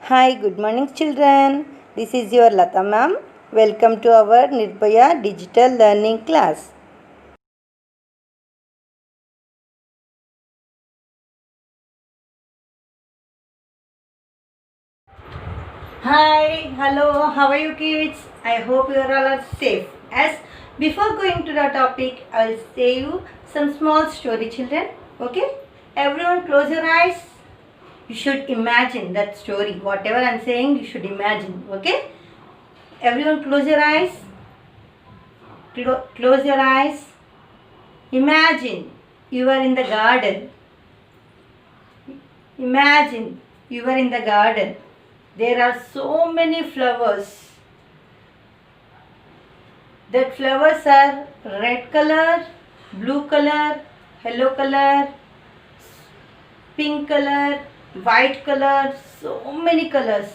Hi, good morning, children. This is your Lata ma'am. Welcome to our Nirbhaya Digital Learning class. Hi, hello, how are you kids? I hope you are all safe. As before going to the topic, I will say you some small story, children. Okay? Everyone close your eyes. You should imagine that story. Whatever I am saying, you should imagine. Okay? Everyone close your eyes. Close your eyes. Imagine you are in the garden. Imagine you are in the garden. There are so many flowers. That flowers are red color, blue color, yellow color, pink color, white color, so many colors.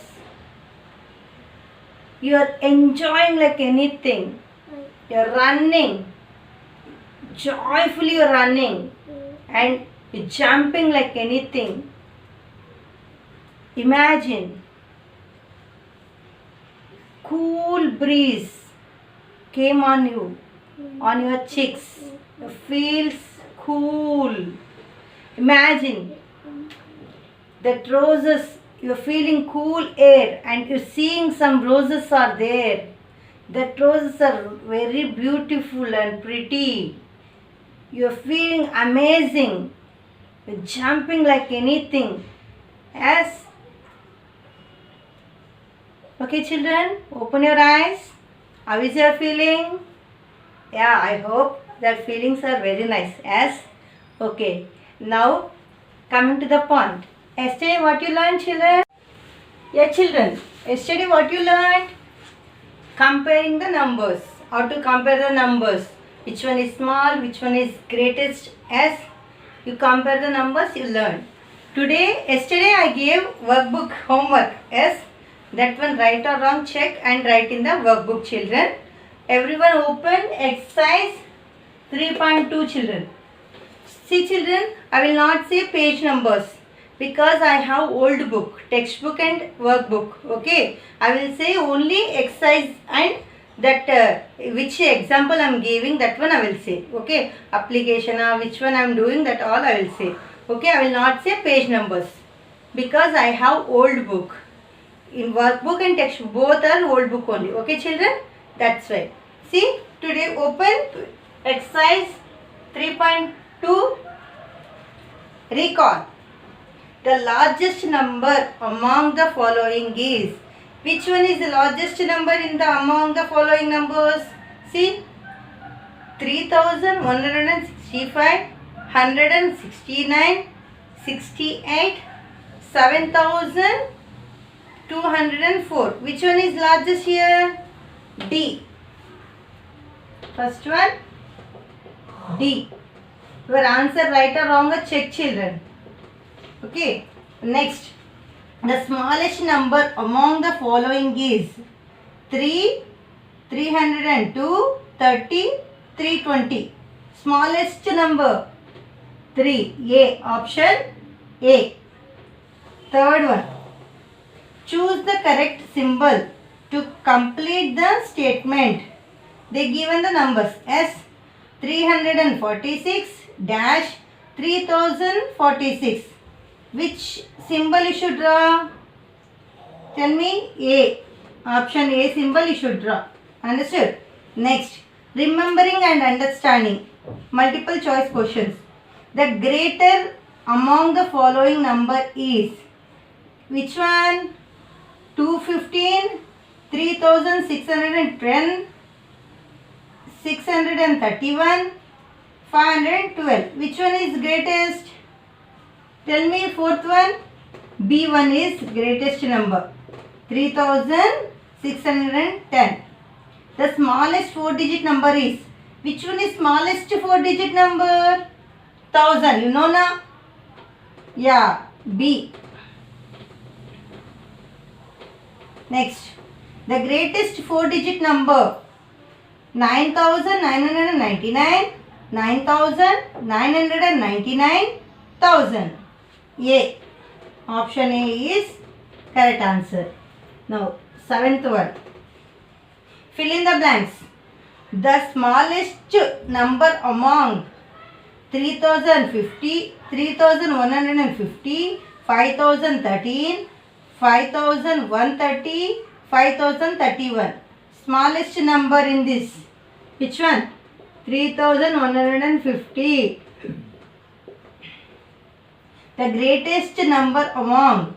You are enjoying like anything. You are running. Joyfully you are running and jumping like anything. Imagine cool breeze came on you, on your cheeks. It feels cool. Imagine that roses, you're feeling cool air and you're seeing some roses are there. That roses are very beautiful and pretty. You're feeling amazing. You're jumping like anything. Yes. Okay, children, open your eyes. How is your feeling? Yeah, I hope that feelings are very nice. Yes? Okay. Now, coming to the point. Yesterday, what you learned, children? Yeah, children. Yesterday, what you learned? Comparing the numbers. How to compare the numbers. Which one is small, which one is greatest. Yes? You compare the numbers, you learn. Yesterday, I gave workbook homework. Yes? That one right or wrong check and write in the workbook, children. Everyone open exercise 3.2, children. See, children, I will not say page numbers because I have old book, textbook and workbook. Okay, I will say only exercise and that which example I am giving, that one I will say. Okay, application which one I am doing, that all I will say. Okay, I will not say page numbers because I have old book. In workbook and textbook, both are old book only. Okay, children? That's why. See, today open exercise 3.2. Recall. The largest number among the following is. Which one is the largest number in the among the following numbers? See, 3165, 169, 68, 7204. Which one is largest here? D. First one, D. Your answer right or wrong, check, children. Okay. Next, the smallest number among the following is 3, 302, 30, 320. Smallest number 3. A. Option A. Third one. Choose the correct symbol to complete the statement. They given the numbers S 346 dash 3046. Which symbol you should draw? Tell me. A. Option A symbol you should draw. Understood? Next, remembering and understanding. Multiple choice questions. The greater among the following number is. Which one? 215, 3610, 631, 512. Which one is greatest? Tell me. Fourth one. B1 is greatest number. 3610. The smallest 4-digit number is. Which one is smallest 4-digit number? 1000. You know na? Yeah. B. Next, the greatest 4-digit number. 9999, 9999, 1000. A. Option A is Correct answer. Now, seventh one. Fill in the blanks. The smallest number among 3050, 3150, 5013, 5130, 5031. Smallest number in this. Which one? 3150. The greatest number among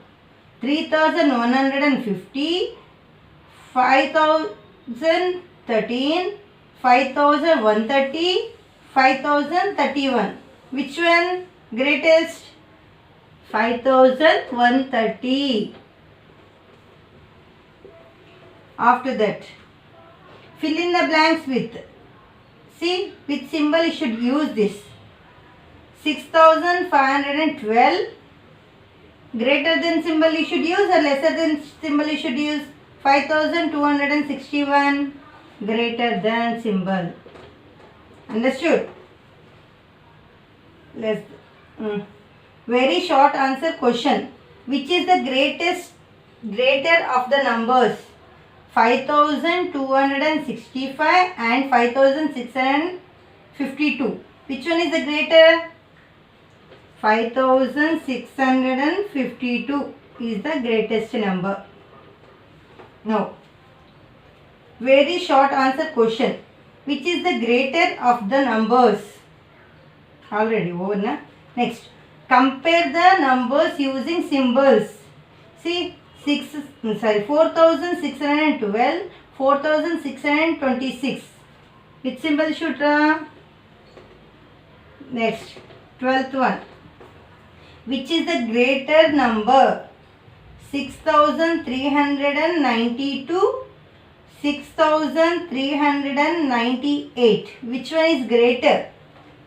3150, 5013, 5130, 5031. Which one greatest? 5130. After that, fill in the blanks with. See, which symbol you should use this. 6512. Greater than symbol you should use or lesser than symbol you should use. 5261. Greater than symbol. Understood? Very short answer question. Which is the greater of the numbers? 5265 and 5652. Which one is the greater? 5652 is the greatest number. Now, very short answer question. Which is the greater of the numbers? Already over na? Next, compare the numbers using symbols. See, 4612, 4626. Which symbol should draw? Next, 12th one. Which is the greater number? 6392, 6398. Which one is greater?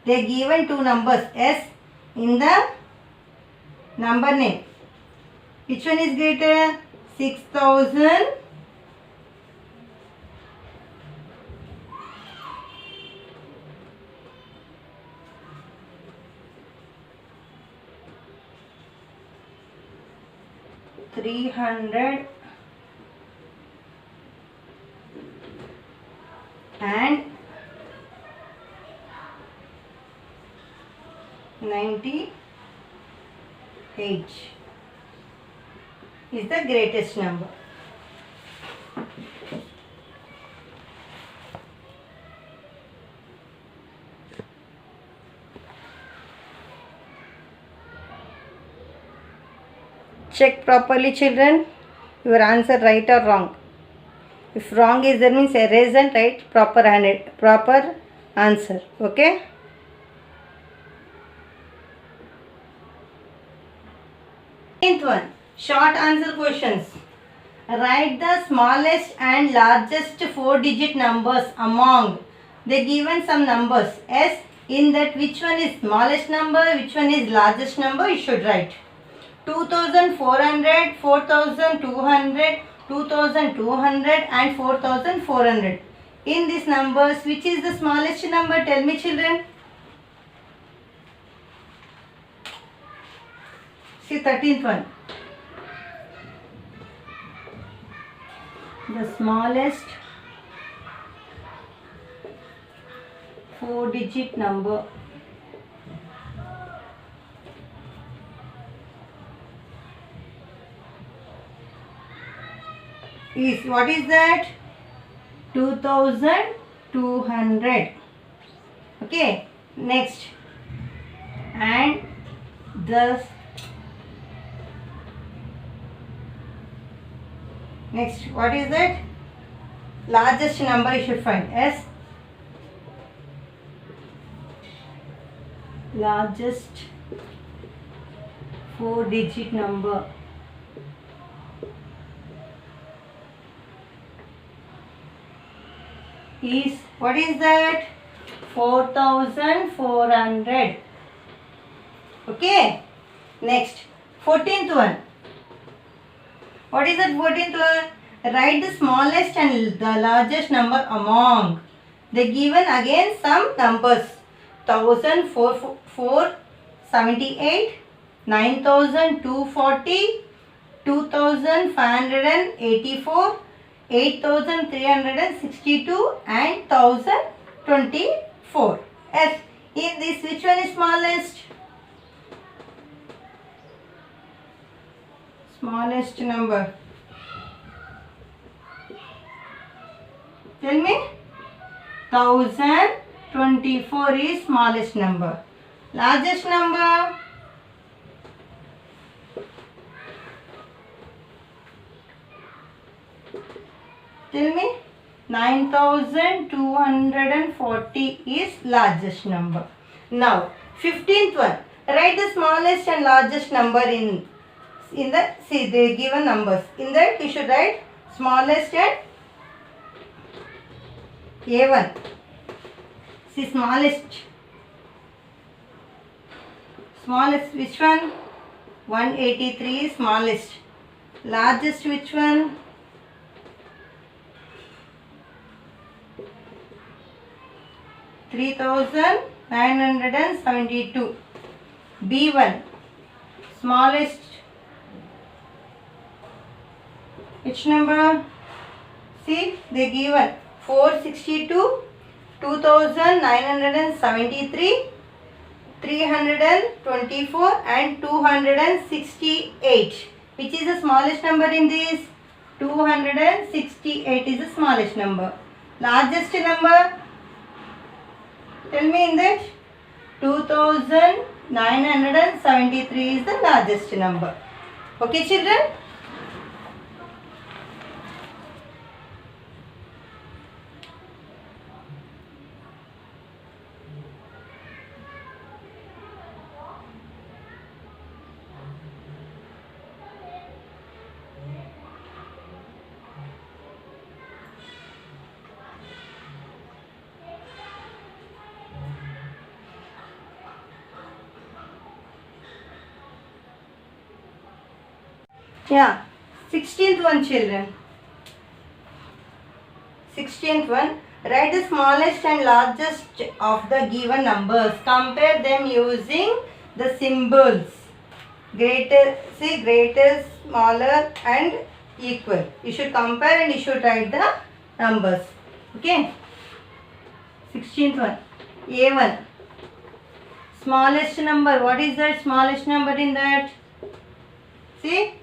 They are given two numbers S in the number name. Which one is greater? 6000. $300 and 98 is the greatest number. Check properly, children. Your answer right or wrong. If wrong is there means erase and write proper answer. Okay. Ninth one. Short answer questions. Write the smallest and largest 4-digit numbers among the given some numbers. S in that which one is smallest number, which one is largest number, you should write. 2400, 4200, 2200 and 4400. In these numbers, which is the smallest number? Tell me, children. See 13th one. The smallest 4-digit number is, what is that? 2200. Okay. Next, and the next, what is that? Largest number you should find. S. Largest 4-digit number is, what is that? 4400. Okay. Next, 14th one. What is that 14th one? Write the smallest and the largest number among. They given again some numbers. 1478, 9240, 2584, 8362 and 1024. Yes. In this, which one is smallest? Smallest number. Tell me. 1024 is smallest number. Largest number. Tell me. 9240 is largest number. Now 15th one. Write the smallest and largest number in the, see, they given numbers. In that you should write smallest and A1. See, smallest. Smallest which one? 183 is smallest. Largest which one? $3,972. B1. Smallest. Which number? See, they given 462, 2,973, 324 and 268. Which is the smallest number in this? 268 is the smallest number. Largest number? Tell me in that. 2,973 is the largest number. Okay, children? Yeah, 16th one, children. 16th one. Write the smallest and largest of the given numbers. Compare them using the symbols. Greater, see, greater, smaller and equal. You should compare and you should write the numbers. Okay. 16th one. A1. Smallest number. What is that smallest number in that? See.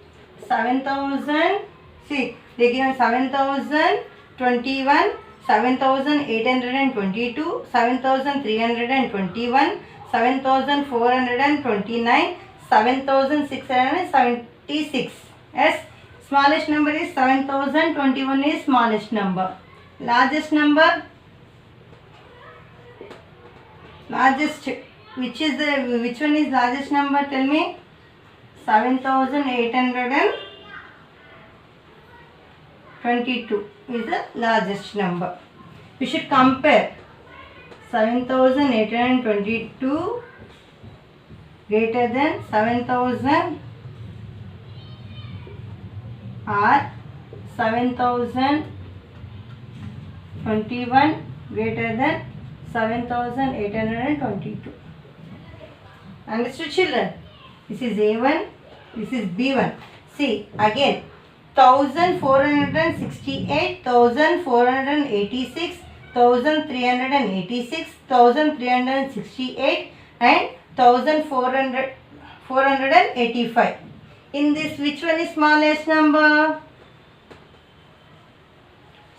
7,000, see, they given 7,021, 7,822, 7,321, 7,429, 7,676. Yes, smallest number is 7,021 is smallest number. Largest number? Largest, which one is largest number? Tell me. 7,822 is the largest number. We should compare 7,822 greater than 7,000 or 7,021 greater than 7,822. Understood, children? This is A1, this is B1. See, again, 1,468, 1,486, 1,386, 1,368 and 1,485. In this, which one is smallest number?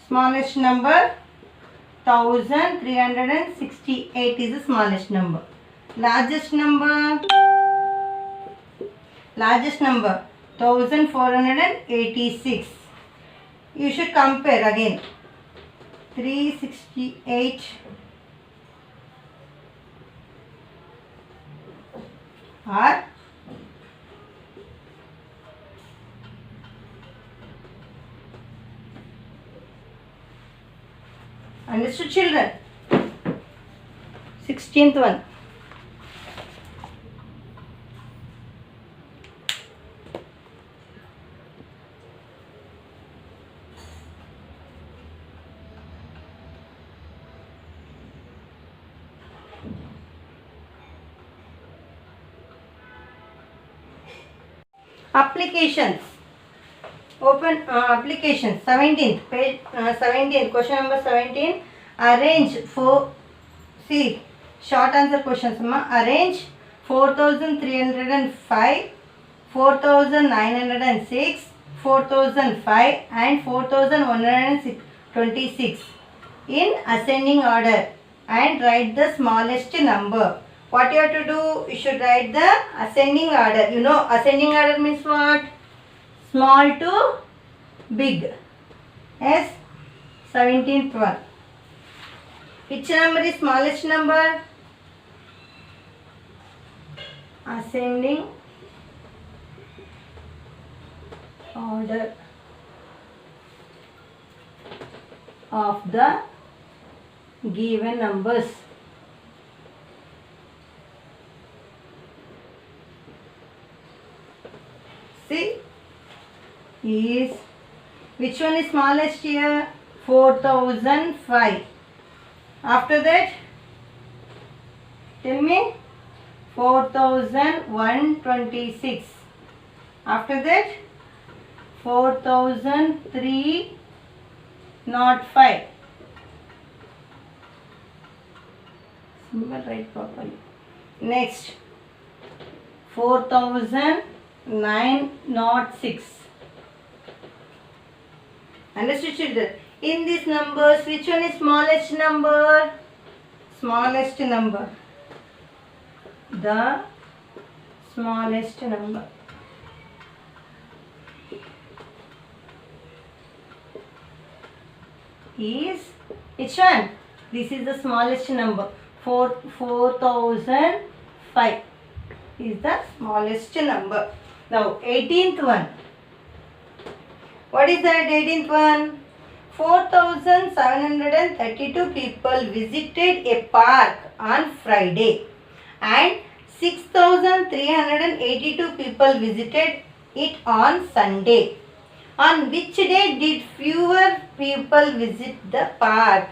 Smallest number, 1,368 is the smallest number. Largest number? Largest number 1,486. You should compare again. 368 or understood, children? 16th one. Applications. Open application 17th page, 17th question number 17. Arrange for, see, short answer questions. Arrange 4305, 4906, 4005 and 4126 in ascending order and write the smallest number. What you have to do? You should write the ascending order. You know ascending order means what? Small to big. Yes, 17th one. Which number is smallest number? Ascending order of the given numbers. See, is, which one is smallest here? 4005. After that, tell me, 4126. After that, 4305. Symbol write properly. Next, 4906. Understood, children? In these numbers, which one is smallest number? Smallest number. The smallest number. Is which one? This is the smallest number. 4005 is the smallest number. Now 18th one. What is that 18th one? 4732 people visited a park on Friday and 6382 people visited it on Sunday. On which day did fewer people visit the park?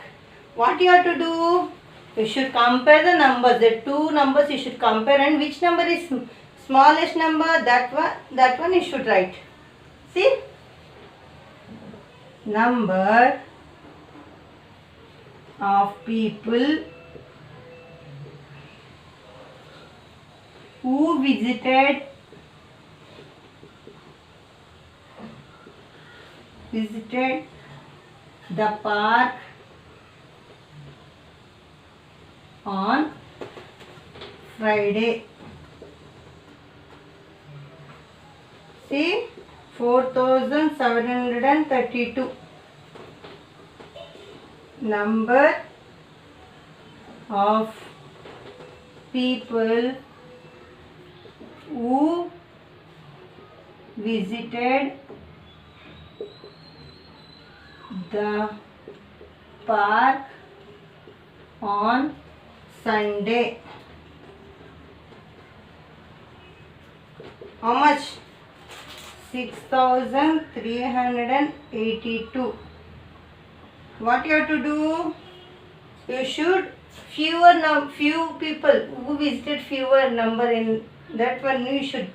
What you have to do? You should compare the numbers. The two numbers you should compare, and which number is smallest number? That one you should write. See? Number of people who visited the park on Friday. See, 4732. Number of people who visited the park on Sunday. How much? 6382. What you have to do? You should few people who visited fewer number in that one you should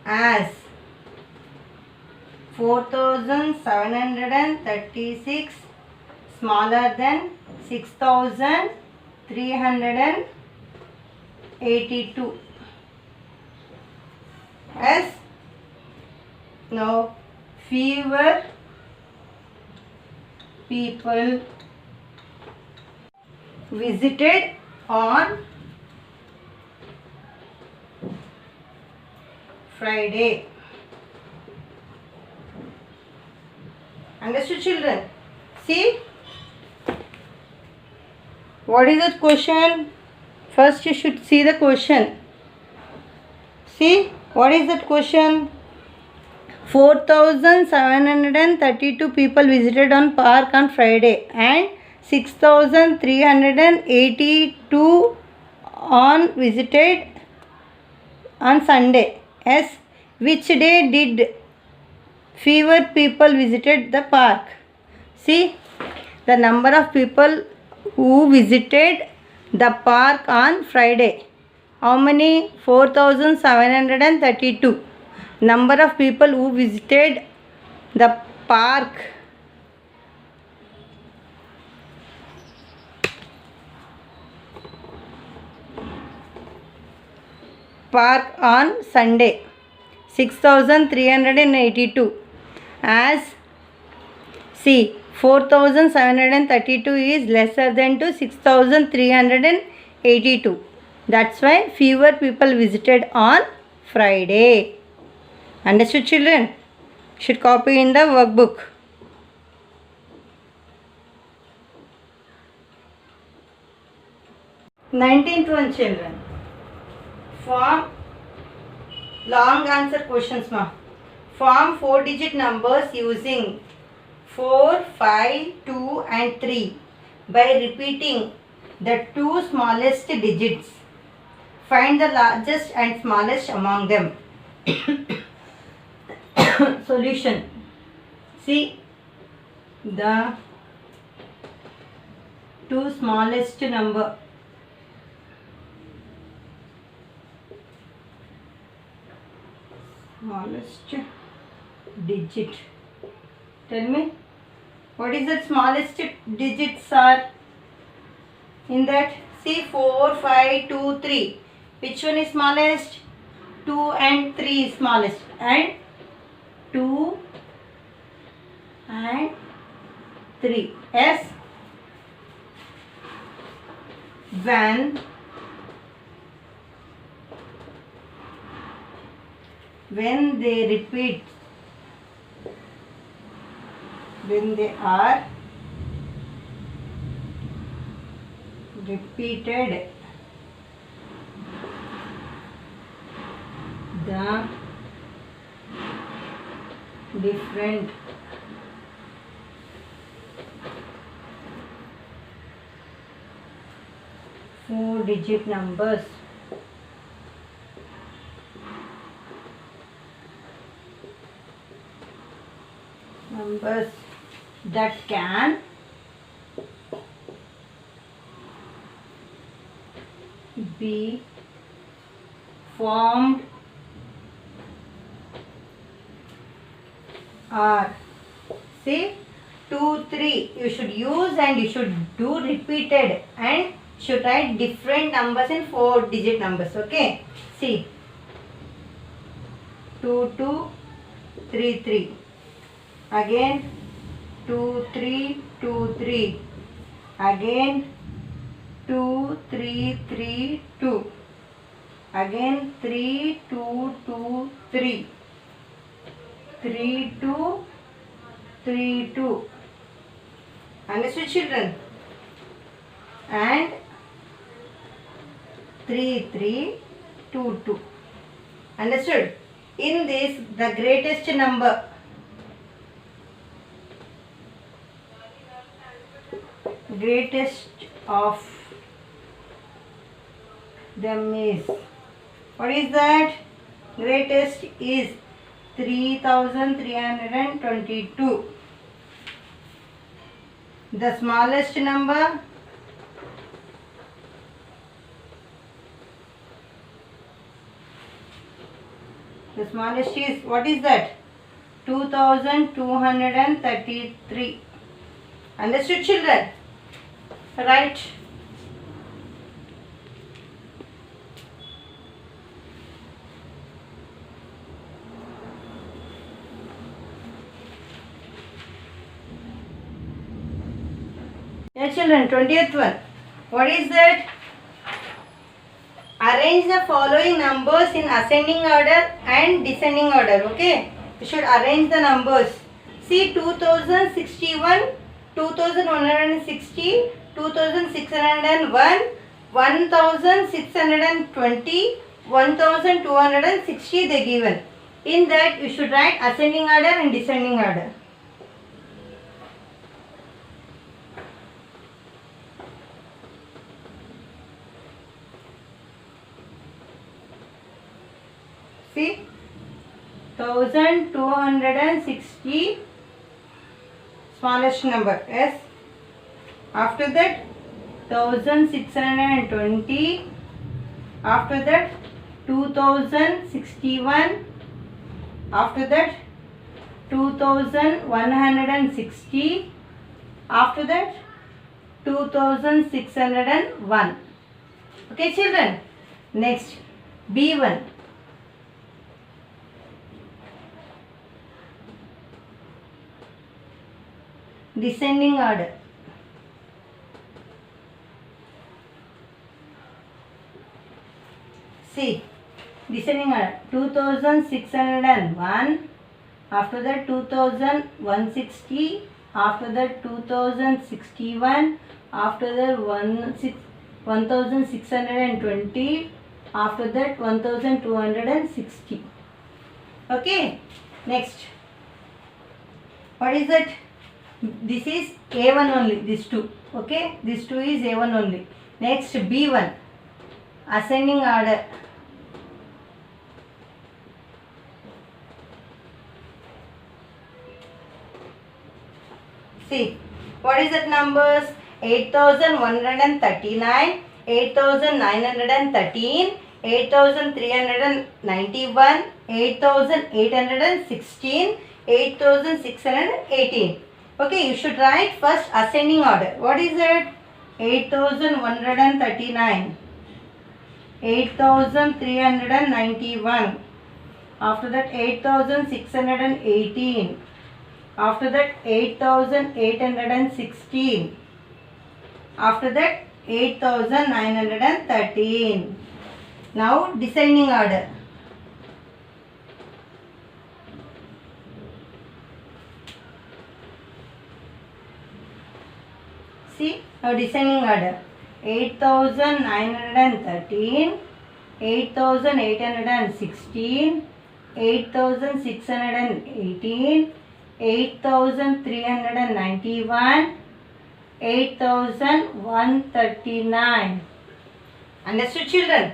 as 4736 smaller than 6382. As now fewer people visited on Friday. Understood, children? See, what is the question? First you should see the question. See, what is that question? 4732 people visited on park on Friday and 6382 on visited on Sunday. Yes, which day did fewer people visited the park? See, the number of people who visited the park on Friday. How many? 4732. Number of people who visited the park on Sunday, 6,382. As see, 4,732 is lesser than to 6,382. That's why fewer people visited on Friday. Understood, children? Should copy in the workbook. Nineteenth one, children. Form long answer questions, ma. Form 4-digit numbers using 4, 5, 2 and 3 by repeating the two smallest digits. Find the largest and smallest among them. Solution. See, the two smallest number. Smallest digit. Tell me, what is the smallest digits are in that? See, 4, 5, 2, 3. Which one is smallest? 2 and 3 is smallest. And 2 and 3. Yes. When they repeat, when they are repeated, the different four-digit numbers that can be formed are, see, 2, 3 you should use, and you should do repeated and should write different numbers in 4-digit numbers. Okay, see, 2, 2, 3, 3. Again 2, 3, 2, 3. Again 2, 3, 3, 2. Again 3, 2, 2, 3. 3, 2, 3, 2. Understood, children? And 3, 3, 2, 2. Understood? In this, the greatest number, greatest of them is, what is that? Greatest is 3,322. The smallest number, the smallest is, what is that? 2,233. Understood, children? Right. Yes, children, 20th one. What is that? Arrange the following numbers in ascending order and descending order. Okay, you should arrange the numbers. See, 2061, 2160, 2601, 1620, 1260 they given. In that you should write ascending order and descending order. See, 1260 smallest number. Yes. After that 1620. After that 2061. After that 2160. After that 2601. Okay children. Next B1. Descending order. See, descending order 2601, after that 2160, after that 2061, after that 1620, after that 1260. Okay, next. What is that? This is A1 only, this two. Okay, this two is A1 only. Next B1, ascending order. See, what is that numbers? 8139, 8913, 8391, 8816, 8618. Okay, you should write first ascending order. What is it? 8139, 8391, after that 8618, after that 8816, after that 8913. Now descending order. See, now descending order. 8913, 8816, 8618, 8391, 8139. Understood children?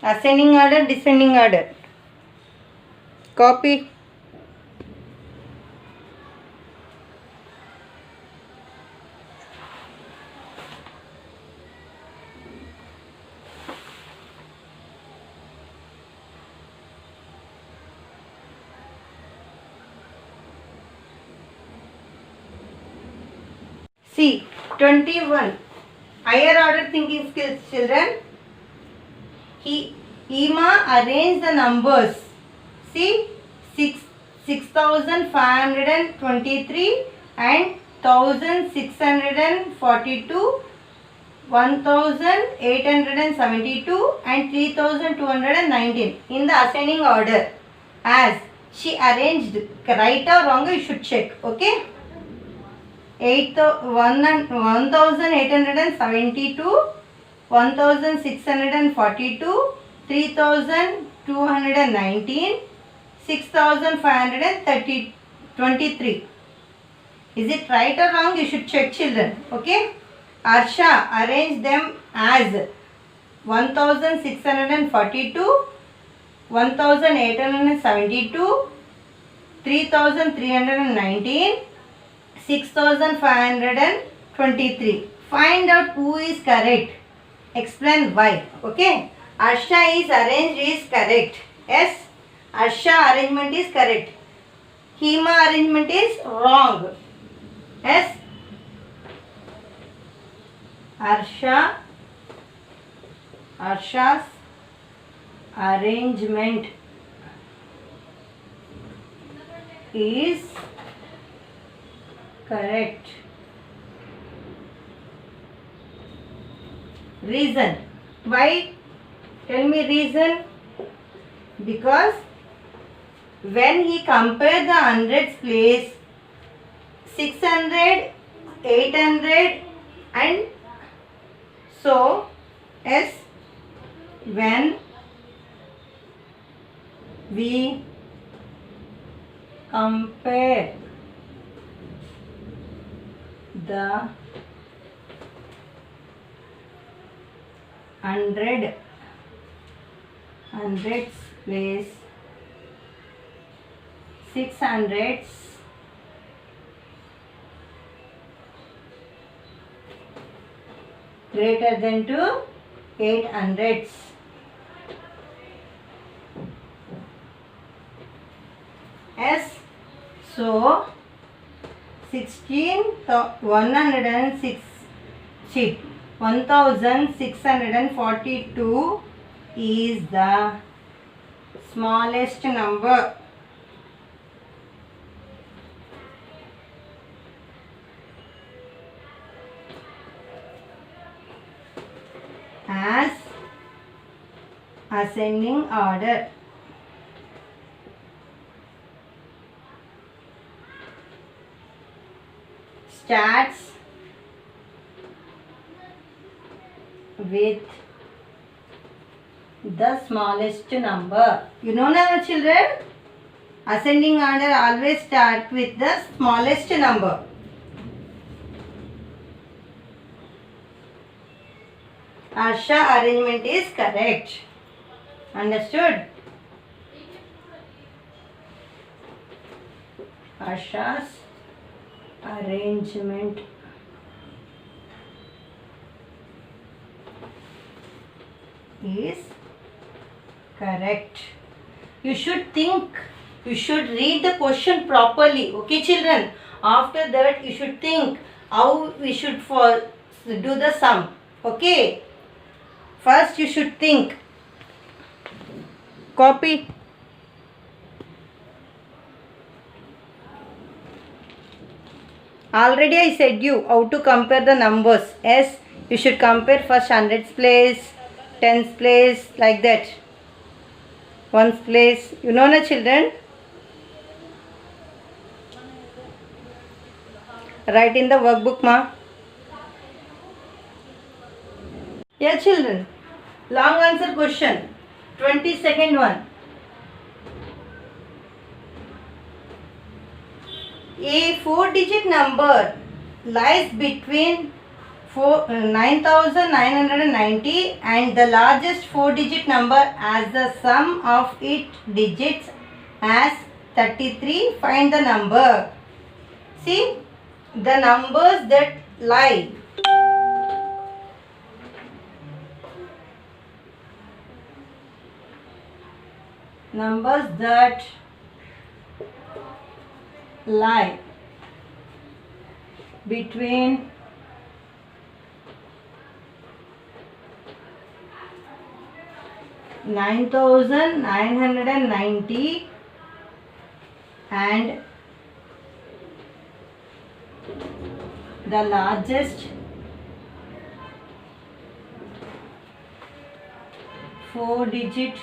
Ascending order, descending order. Copy. See, 21. Higher order thinking skills, children. Ema arrange the numbers. See, 6523 and 1642, 1872 and 3219 in the ascending order. As she arranged, right or wrong, you should check. Okay. 1872, 1642, 3219, 6523. Is it right or wrong? You should check children. Okay. Arsha arrange them as 1642, 1872, 3319, 6523. Find out who is correct. Explain why. Okay. Arsha is arranged is correct. Yes. Arsha arrangement is correct. Hema arrangement is wrong. Yes. Arsha's arrangement is correct. Reason. Why? Tell me reason. Because when he compared the hundreds place, 600, 800 and so, yes, when we compare the hundreds place, 600s, greater than to 800s. So 1642 is the smallest number. As ascending order. Starts with the smallest number. You know now, children? Ascending order always start with the smallest number. Asha arrangement is correct. Understood? Asha's arrangement is correct. You should think, you should read the question properly. Okay, children? After that, you should think how we should do the sum. Okay? First, you should think. Copy. Already I said you how to compare the numbers. Yes, you should compare first hundreds place, tens place, like that. Ones place. You know na, children? Write in the workbook, ma. Yeah, children. Long answer question. 22nd one. A 4-digit number lies between 9990 and the largest 4-digit number as the sum of its digits as 33. Find the number. See, the numbers that lie. Numbers that lie between 9990 and the largest 4-digit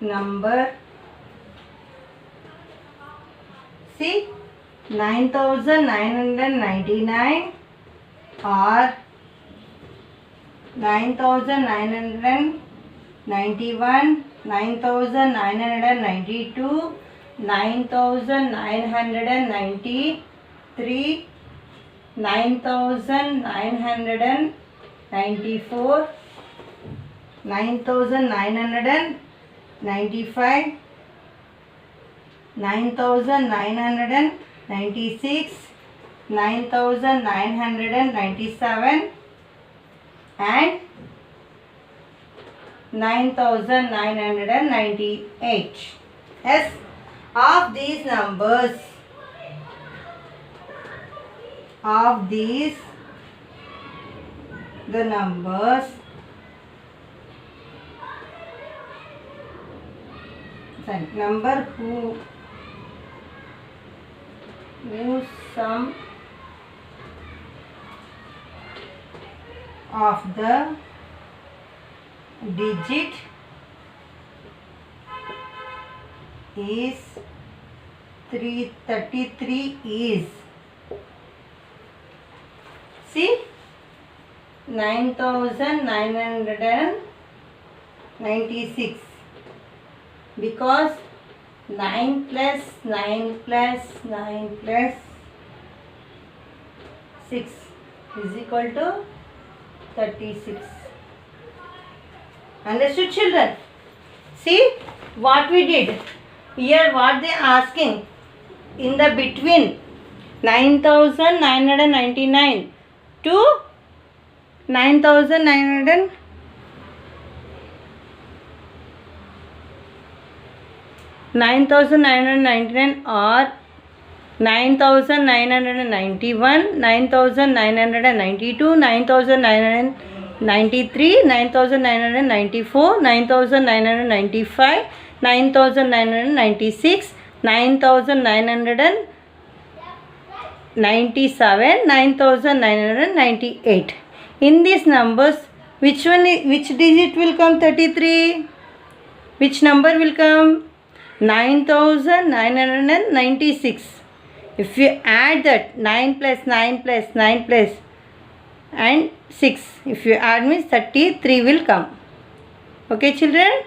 number. See, 9999 or 9991, 9992, 9993, 9994, 9995, 9996, 9997 and 9998. Yes, of these numbers, the numbers number whose sum of the digit is 333 is, see, 9996, because 9 plus 9 plus 9 plus 6 is equal to 36. Understood, children? See what we did here, what they asking in the between 9999 to 9900 9,999 or 9,991, 9,992, 9,993, 9,994, 9,995, 9,996, 9,997, 9,998. In these numbers, which digit will come 33? Which number will come? 9,996. If you add that 9 plus 9 plus 9 plus and 6, if you add means 33 will come. Okay children?